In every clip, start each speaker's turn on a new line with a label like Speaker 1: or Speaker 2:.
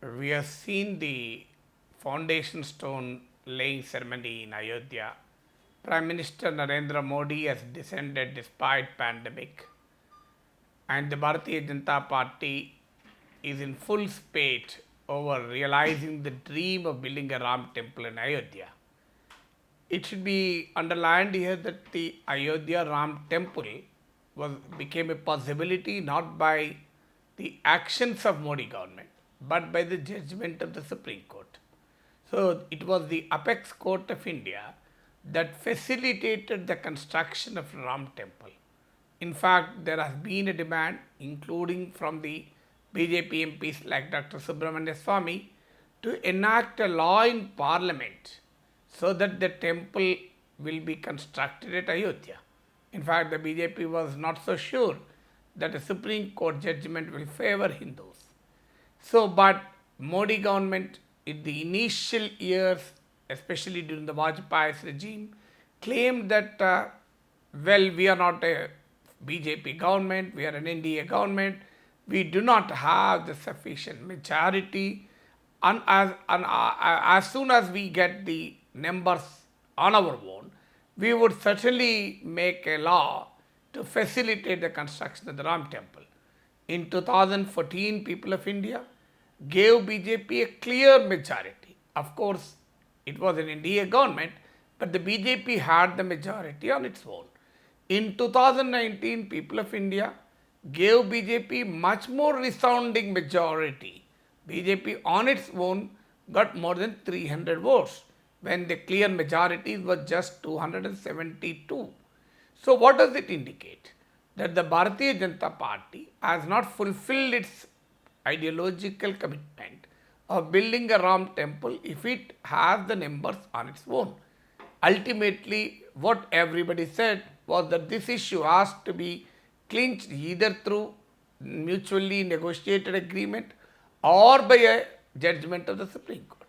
Speaker 1: We have seen the foundation stone laying ceremony in Ayodhya. Prime Minister Narendra Modi has descended despite pandemic, and the Bharatiya Janata Party is in full spate over realizing the dream of building a Ram temple in Ayodhya. It should be underlined here that the Ayodhya Ram temple became a possibility not by the actions of Modi government but by the judgment of the Supreme Court. So it was the apex court of India that facilitated the construction of Ram temple. In fact, there has been a demand, including from the BJP MPs like Dr. Subramanya Swamy, to enact a law in parliament so that the temple will be constructed at Ayodhya. In fact, the BJP was not so sure that a Supreme Court judgment will favor Hindus. So, but Modi government in the initial years, especially during the Vajpayee's regime, claimed that, well, we are not a BJP government, we are an NDA government, we do not have the sufficient majority. And as soon as we get the numbers on our own, we would certainly make a law to facilitate the construction of the Ram temple. In 2014, people of India gave BJP a clear majority. Of course, it was an NDA government, but the BJP had the majority on its own. In 2019, people of India gave BJP much more resounding majority. BJP on its own got more than 300 votes when the clear majority was just 272. So what does it indicate? That the Bharatiya Janata Party has not fulfilled its ideological commitment of building a Ram temple if it has the numbers on its own. Ultimately, what everybody said was that this issue has to be clinched either through mutually negotiated agreement or by a judgment of the Supreme Court.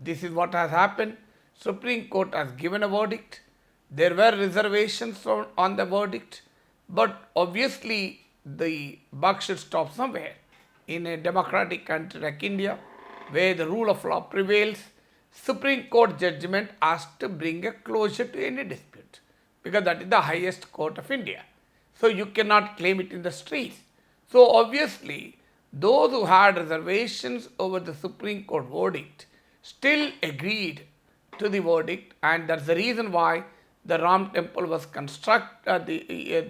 Speaker 1: This is what has happened. Supreme Court has given a verdict. There were reservations on the verdict, but obviously the buck should stop somewhere. In a democratic country like India, where the rule of law prevails, Supreme Court judgment has to bring a closure to any dispute because that is the highest court of India. So you cannot claim it in the streets. So obviously, those who had reservations over the Supreme Court verdict still agreed to the verdict, and that's the reason why the Ram temple was constructed at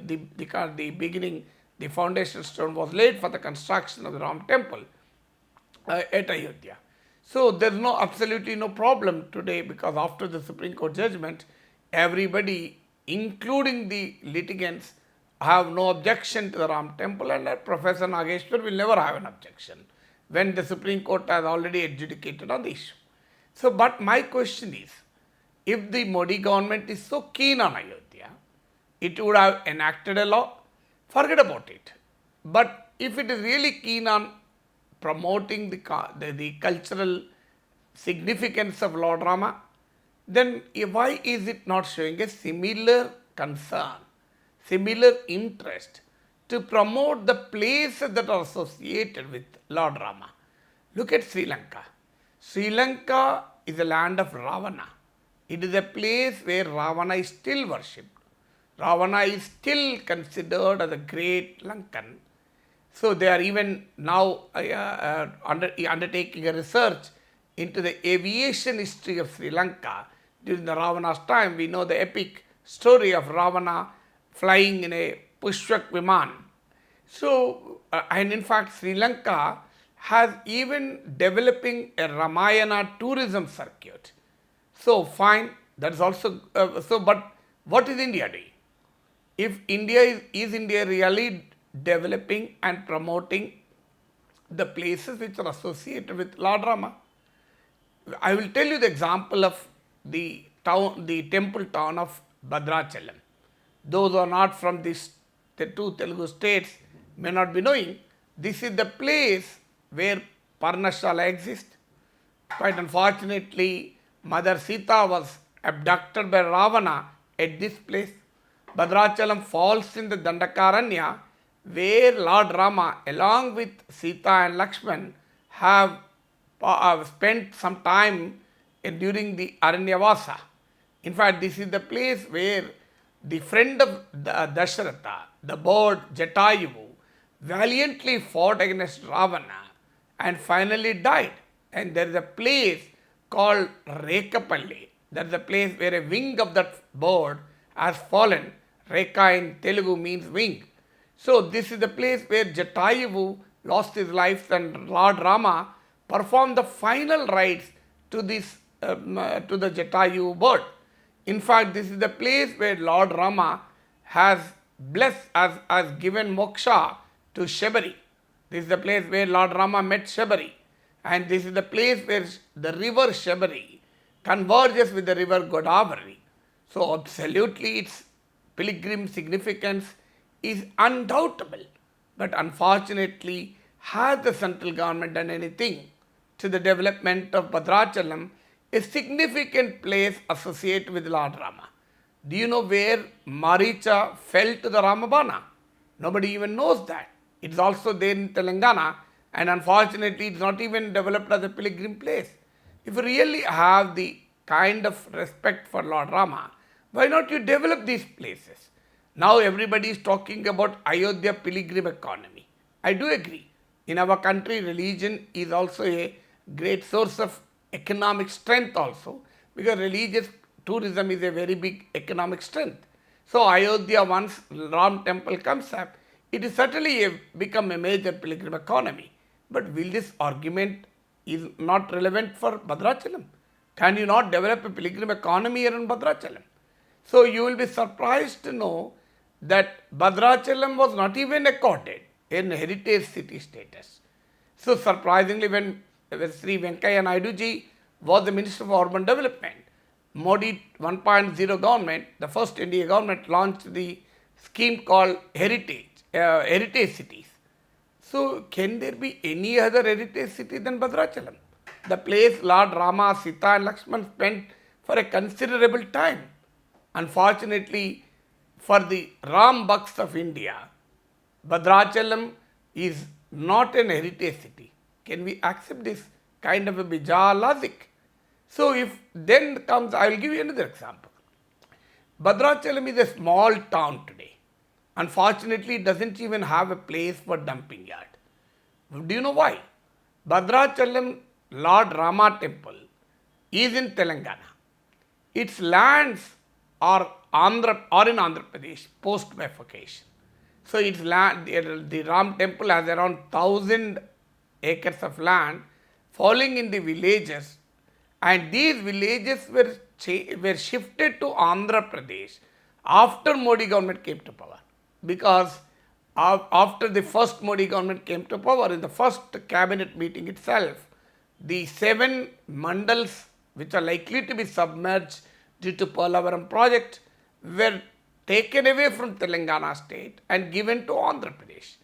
Speaker 1: the beginning. The foundation stone was laid for the construction of the Ram temple at Ayodhya. So there is absolutely no problem today because after the Supreme Court judgment, everybody, including the litigants, have no objection to the Ram temple, and Professor Nageshwar will never have an objection when the Supreme Court has already adjudicated on the issue. So, but my question is, if the Modi government is so keen on Ayodhya, it would have enacted a law, forget about it. But if it is really keen on promoting the cultural significance of Lord Rama, then why is it not showing a similar concern, similar interest to promote the places that are associated with Lord Rama? Look at Sri Lanka. Sri Lanka is a land of Ravana. It is a place where Ravana is still worshipped. Ravana is still considered as a great Lankan. So they are even now undertaking a research into the aviation history of Sri Lanka. During the Ravana's time, we know the epic story of Ravana flying in a Pushpak Viman. So, and in fact, Sri Lanka has even developing a Ramayana tourism circuit. So fine, that is also, but what is India doing? If India is India really developing and promoting the places which are associated with Lord Rama? I will tell you the example of the temple town of Bhadrachalam. Those who are not from the two Telugu states may not be knowing. This is the place where Parnashala exists. Quite unfortunately, Mother Sita was abducted by Ravana at this place. Bhadrachalam falls in the Dandakaranya, where Lord Rama, along with Sita and Lakshman, have spent some time during the Aranyavasa. In fact, this is the place where the friend of Dasharatha, the bird Jatayu, valiantly fought against Ravana and finally died. And there is a place called Rekapalli. That is a place where a wing of that bird has fallen. Reka in Telugu means wing. So this is the place where Jatayu lost his life and Lord Rama performed the final rites to this to the Jatayu bird. In fact, this is the place where Lord Rama has blessed, has given moksha to Shabari. This is the place where Lord Rama met Shabari. And this is the place where the river Shabari converges with the river Godavari. So absolutely its pilgrim significance is undoubtable. But unfortunately, has the central government done anything to the development of Bhadrachalam, a significant place associated with Lord Rama? Do you know where Maricha fell to the Ramabana? Nobody even knows that. It's also there in Telangana, and unfortunately it's not even developed as a pilgrim place. If you really have the kind of respect for Lord Rama, why not you develop these places? Now everybody is talking about Ayodhya pilgrim economy. I do agree. In our country, religion is also a great source of economic strength also, because religious tourism is a very big economic strength. So Ayodhya, once Ram temple comes up, it is certainly become a major pilgrim economy. But will this argument is not relevant for Bhadrachalam? Can you not develop a pilgrim economy here in Bhadrachalam? So you will be surprised to know that Bhadrachalam was not even accorded in heritage city status. So surprisingly, when Sri Venkaiah Naidu ji was the Minister for Urban Development, Modi 1.0 government, the first India government, launched the scheme called heritage cities. So can there be any other heritage city than Bhadrachalam? The place Lord Rama, Sita and Lakshman spent for a considerable time. Unfortunately, for the Ram Bhaks of India, Bhadrachalam is not an heritage city. Can we accept this kind of a bizarre logic? So if then comes, I will give you another example. Bhadrachalam is a small town today. Unfortunately, it doesn't even have a place for dumping yard. Do you know why? Bhadrachalam Lord Rama temple is in Telangana. Its lands are in Andhra Pradesh post bifurcation. So its land, the Ram temple has around 1,000 acres of land falling in the villages, and these villages were shifted to Andhra Pradesh after Modi government came to power. Because after the first Modi government came to power, in the first cabinet meeting itself, the 7 mandals which are likely to be submerged due to Polavaram project were taken away from Telangana state and given to Andhra Pradesh.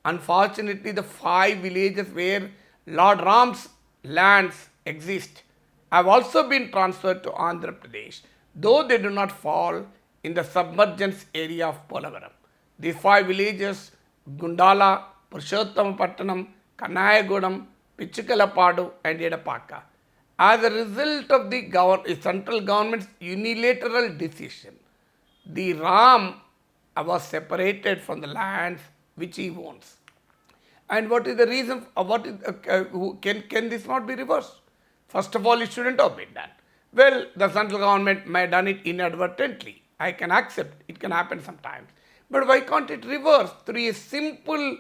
Speaker 1: Unfortunately, the 5 villages where Lord Ram's lands exist have also been transferred to Andhra Pradesh, though they do not fall in the submergence area of Polavaram. These 5 villages, Gundala, Purushottamapattanam, Kannayagudam, Pichukalapadu and Edapaka, as a result of the central government's unilateral decision, the Ram was separated from the lands which he owns. And what is the reason? Can this not be reversed? First of all, it shouldn't have been done. Well, the central government may have done it inadvertently. I can accept it can happen sometimes. But why can't it reverse through a simple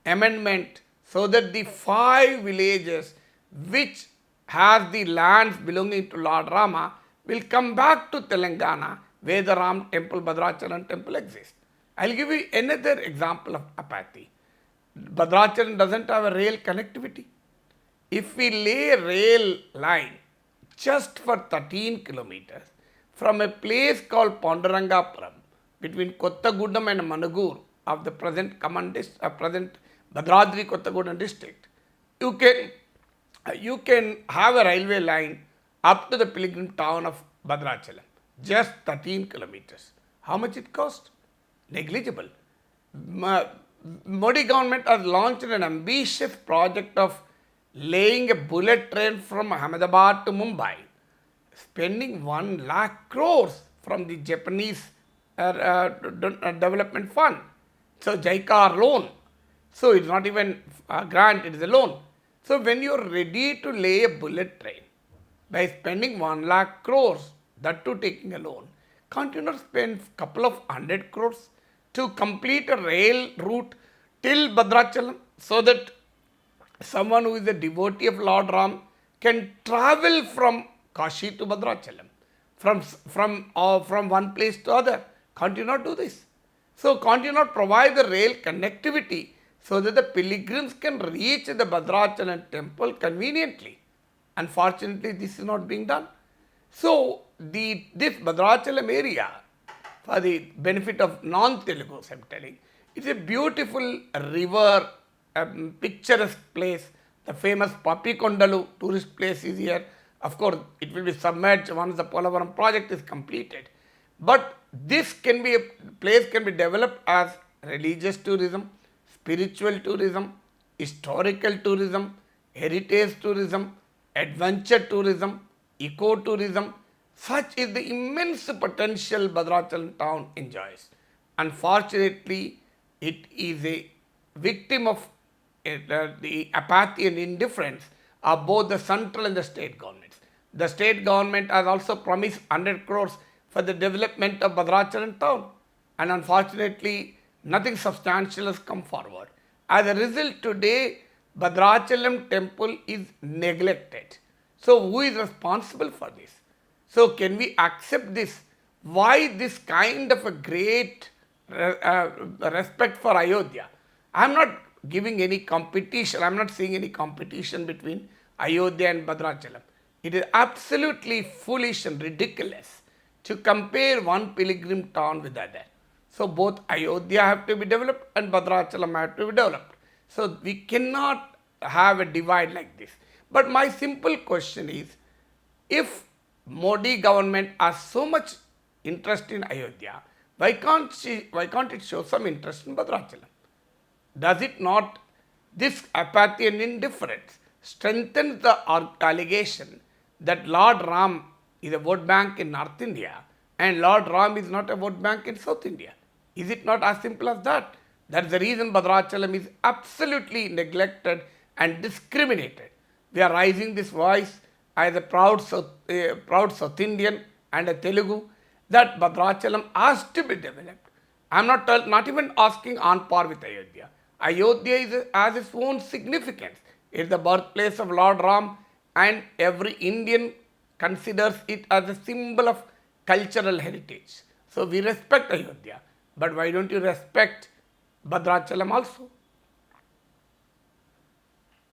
Speaker 1: amendment so that the 5 villages which has the lands belonging to Lord Rama will come back to Telangana where the Ram temple, Bhadrachalam temple exists? I'll give you another example of apathy. Bhadrachalam doesn't have a rail connectivity. If we lay a rail line just for 13 kilometers from a place called Pondarangapuram between Kottagudam and Manugur of the present present Bhadradri Kottagudam district, you can have a railway line up to the pilgrim town of Bhadrachalam, just 13 kilometers. How much it cost? Negligible. Modi government has launched an ambitious project of laying a bullet train from Ahmedabad to Mumbai, spending 1 lakh crores from the Japanese development fund. So JICA loan. So it's not even a grant, it is a loan. So when you are ready to lay a bullet train by spending 1 lakh crores, that too taking a loan, can't you not spend couple of 100 crores to complete a rail route till Bhadrachalam so that someone who is a devotee of Lord Ram can travel from Kashi to Bhadrachalam, from one place to other? Can't you not do this? So can't you not provide the rail connectivity so that the pilgrims can reach the Bhadrachalam temple conveniently? Unfortunately, this is not being done. So this Bhadrachalam area, for the benefit of non-Telugus, I am telling, it's a beautiful river, picturesque place. The famous Papikondalu tourist place is here. Of course, it will be submerged once the Polavaram project is completed. But this place can be developed as religious tourism, spiritual tourism, historical tourism, heritage tourism, adventure tourism, ecotourism. Such is the immense potential Bhadrachalam town enjoys. Unfortunately, it is a victim of the apathy and indifference of both the central and the state governments. The state government has also promised 100 crores for the development of Bhadrachalam town, and unfortunately, nothing substantial has come forward. As a result, today, Bhadrachalam temple is neglected. So, who is responsible for this? So, can we accept this? Why this kind of a great respect for Ayodhya? I am not giving any competition, I am not seeing any competition between Ayodhya and Bhadrachalam. It is absolutely foolish and ridiculous to compare one pilgrim town with the other. So both Ayodhya have to be developed and Bhadrachalam have to be developed. So we cannot have a divide like this. But my simple question is, if Modi government has so much interest in Ayodhya, why can't it show some interest in Bhadrachalam? Does it not, this apathy and indifference strengthens the allegation that Lord Ram is a vote bank in North India and Lord Ram is not a vote bank in South India? Is it not as simple as that? That's the reason Bhadrachalam is absolutely neglected and discriminated. We are raising this voice as a proud South Indian and a Telugu that Bhadrachalam has to be developed. I am not even asking on par with Ayodhya. Ayodhya has its own significance. It is the birthplace of Lord Ram, and every Indian considers it as a symbol of cultural heritage. So we respect Ayodhya. But why don't you respect Bhadrachalam also?